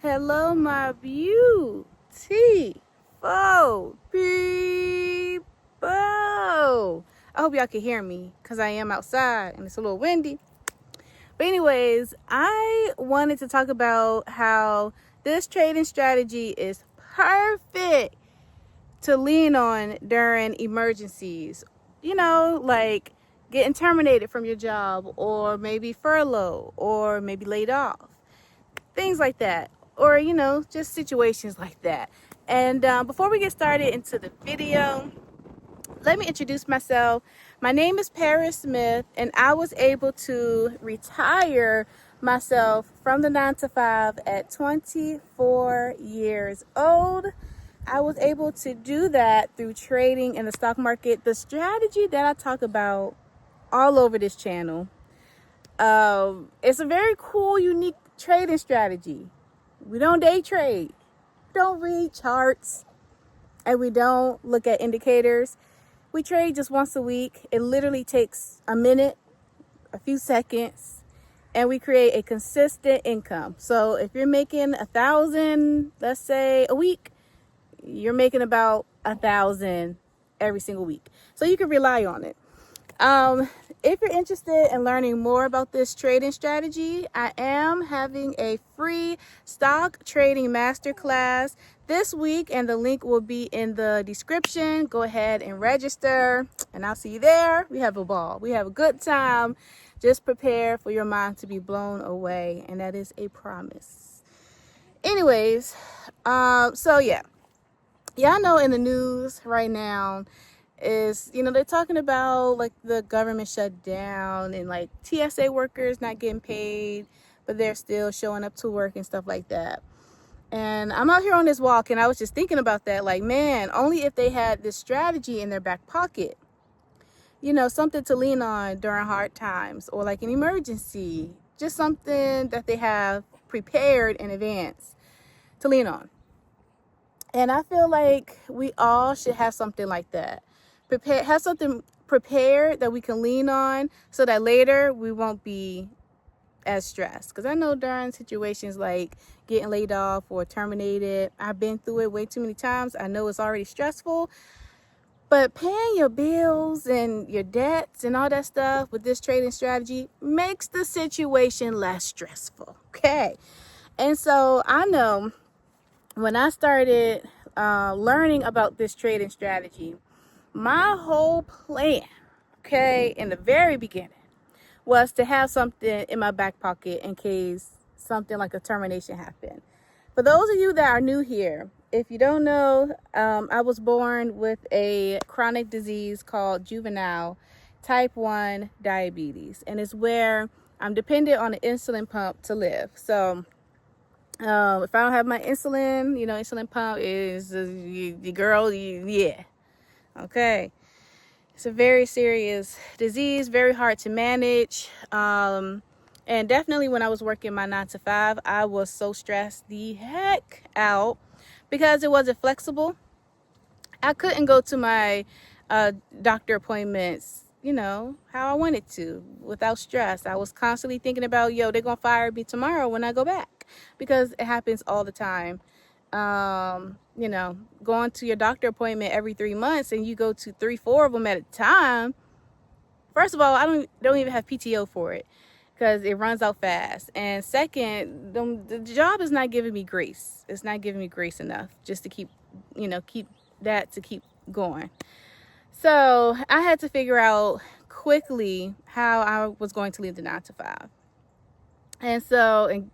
Hello, my beautiful people. I hope y'all can hear me because I am outside and it's a little windy. But anyways, I wanted to talk about how this trading strategy is perfect to lean on during emergencies. You know, like getting terminated from your job, or maybe furlough, or maybe laid off. Things like that, or just situations like that. And before we get started into the video, let me introduce myself. My name is Paris Smith, and I was able to retire myself from the 9 to 5 at 24 years old. I was able to do that through trading in the stock market. The strategy that I talk about all over this channel, it's a very cool, unique trading strategy. We don't day trade, we don't read charts, and we don't look at indicators. We trade just once a week. It literally takes a minute, a few seconds, and we create a consistent income. So if you're making 1,000, let's say a week, you're making about 1,000 every single week. So you can rely on it. If you're interested in learning more about this trading strategy, I am having a free stock trading masterclass this week, and the link will be in the description. Go ahead and register, and I'll see you there. We have a ball. We have a good time. Just prepare for your mind to be blown away, and that is a promise. Anyways, so yeah. Y'all know in the news right now is, they're talking about like the government shut down and like TSA workers not getting paid, but they're still showing up to work and stuff like that. And I'm out here on this walk, and I was just thinking about that, like, man, only if they had this strategy in their back pocket, something to lean on during hard times, or like an emergency, just something that they have prepared in advance to lean on. And I feel like we all should have something like that. Have something prepared that we can lean on, so that later we won't be as stressed. Because I know during situations like getting laid off or terminated, I've been through it way too many times. I know it's already stressful. But paying your bills and your debts and all that stuff with this trading strategy makes the situation less stressful. Okay. And so I know when I started learning about this trading strategy, my whole plan, in the very beginning, was to have something in my back pocket in case something like a termination happened. For those of you that are new here, if you don't know, I was born with a chronic disease called juvenile type 1 diabetes, and it's where I'm dependent on an insulin pump to live. So if I don't have my insulin, insulin pump is the girl, yeah. Okay. It's a very serious disease, very hard to manage. And definitely when I was working my 9 to 5, I was so stressed the heck out because it wasn't flexible. I couldn't go to my doctor appointments, how I wanted to without stress. I was constantly thinking about, they're going to fire me tomorrow when I go back, because it happens all the time. Going to your doctor appointment every 3 months, and you go to 3-4 of them at a time. First of all, I don't even have PTO for it because it runs out fast. And second, the job is not giving me grace. It's not giving me grace enough just to keep going. So I had to figure out quickly how I was going to leave the 9 to 5. And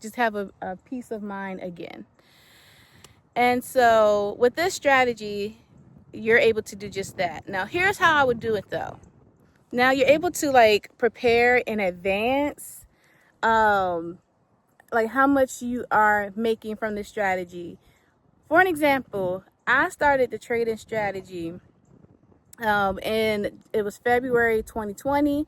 just have a peace of mind again. And so with this strategy, you're able to do just that. Now, here's how I would do it though. Now you're able to prepare in advance, like how much you are making from this strategy. For an example, I started the trading strategy, and it was February 2020.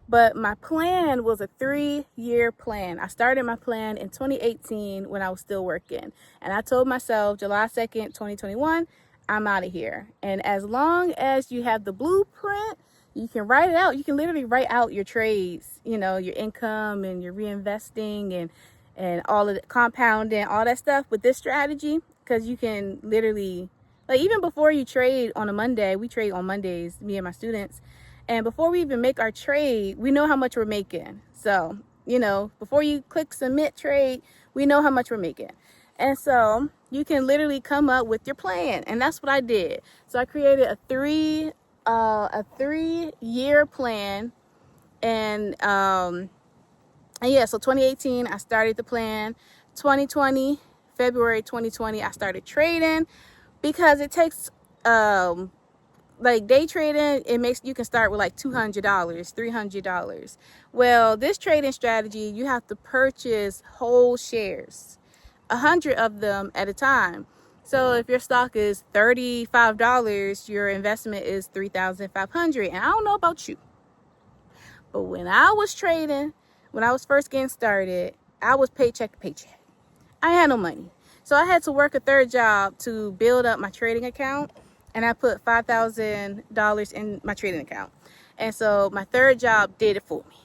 But my plan was a 3-year plan. I started my plan in 2018 when I was still working. And I told myself July 2nd, 2021, I'm out of here. And as long as you have the blueprint, you can write it out. You can literally write out your trades, your income and your reinvesting and all of the compounding, all that stuff with this strategy, because you can literally, like, even before you trade on a Monday, we trade on Mondays, me and my students, and before we even make our trade, we know how much we're making. So, you know, before you click submit trade, we know how much we're making. And so you can literally come up with your plan, and that's what I did. So I created a 3-year plan, and yeah, so 2018 I started the plan. 2020, February 2020, I started trading, because it takes like day trading, it makes you can start with like $200, $300. Well, this trading strategy, you have to purchase whole shares, 100 of them at a time. So if your stock is $35, your investment is $3,500. And I don't know about you, but when I was trading, when I was first getting started, I was paycheck to paycheck. I had no money. So I had to work a third job to build up my trading account. And I put $5,000 in my trading account. And so my third job did it for me.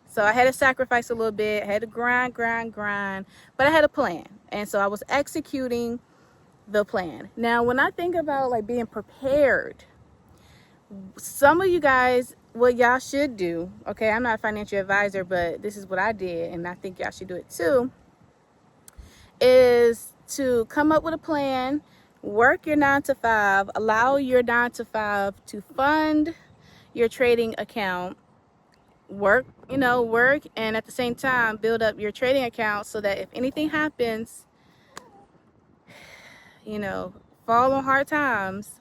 So I had to sacrifice a little bit. I had to grind. But I had a plan. And so I was executing the plan. Now, when I think about like being prepared, some of you guys, what y'all should do, okay, I'm not a financial advisor, but this is what I did, and I think y'all should do it too, is to come up with a plan, work your 9 to 5, allow your 9 to 5 to fund your trading account, work, and at the same time build up your trading account so that if anything happens, fall on hard times,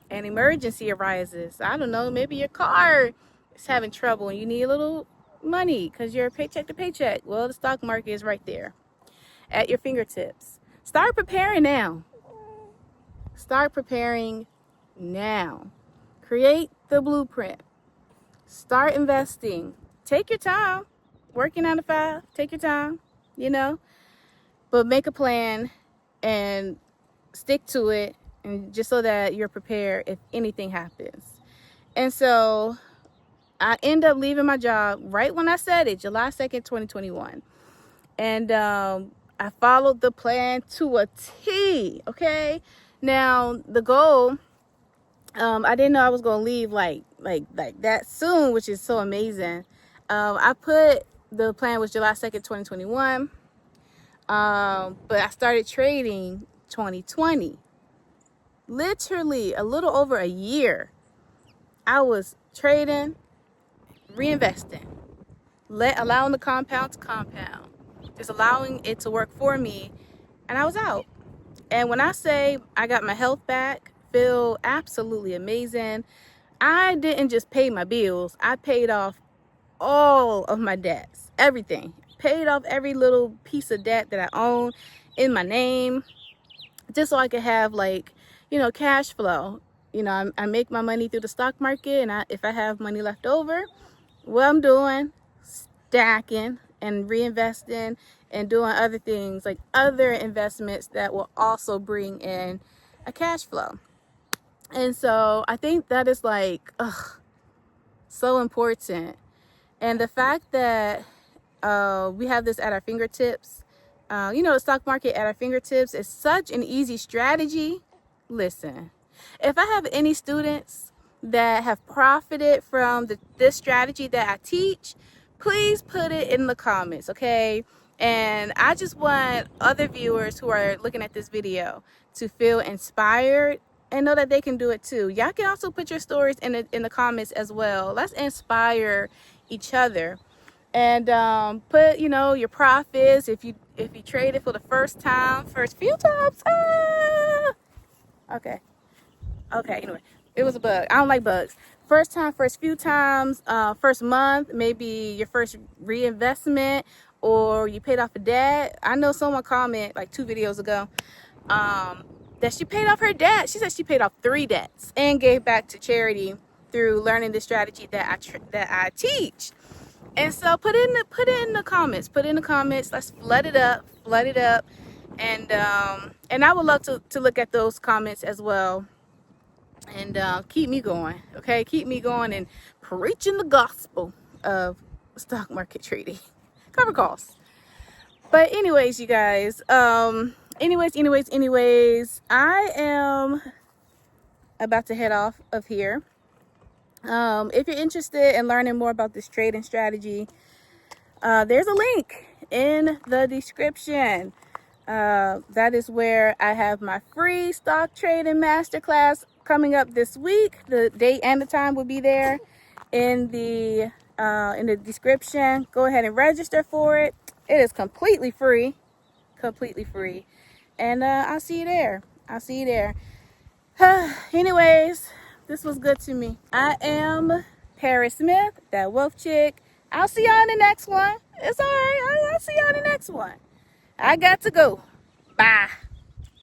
an emergency arises. I don't know, maybe your car is having trouble and you need a little money because you're paycheck to paycheck. Well, the stock market is right there at your fingertips. Start preparing now. Start preparing now. Create the blueprint. Start investing. Take your time. Working 9 to 5, take your time, but make a plan and stick to it, and just so that you're prepared if anything happens. And so I end up leaving my job right when I said it, July 2nd, 2021. And I followed the plan to a T, okay? Now, the goal, I didn't know I was going to leave like that soon, which is so amazing. I put the plan was July 2nd, 2021. But I started trading 2020. Literally a little over a year. I was trading, reinvesting, allowing the compound to compound, just allowing it to work for me, and I was out. And when I say I got my health back, feel absolutely amazing. I didn't just pay my bills, I paid off all of my debts, everything. Paid off every little piece of debt that I own in my name, just so I could have cash flow. I make my money through the stock market, and if I have money left over, what I'm doing, stacking and reinvesting and doing other things, like other investments that will also bring in a cash flow. And so I think that is so important. And the fact that we have this at our fingertips, the stock market at our fingertips is such an easy strategy. Listen, if I have any students that have profited from this strategy that I teach, please put it in the comments, okay? And I just want other viewers who are looking at this video to feel inspired and know that they can do it too. Y'all can also put your stories in the comments as well. Let's inspire each other. And put your profits if you traded for the first few times. Okay, anyway, it was a bug. I don't like bugs. First time, first few times, first month, maybe your first reinvestment, or you paid off a debt. I know someone commented like 2 videos ago that she paid off her debt. She said she paid off 3 debts and gave back to charity through learning the strategy that I teach. And so put it in the comments. Let's flood it up. And I would love to look at those comments as well. And keep me going, okay? Keep me going and preaching the gospel of stock market trading. Cover costs. But anyways, you guys, anyways, I am about to head off of here. If you're interested in learning more about this trading strategy, there's a link in the description. That is where I have my free stock trading masterclass coming up this week. The date and the time will be there in the description. Go ahead and register for it. It is completely free, and I'll see you there. Anyways, this was good to me. I am Paris Smith, that wealth chick. I'll see y'all in the next one. It's all right. I'll see y'all in the next one. I got to go. Bye.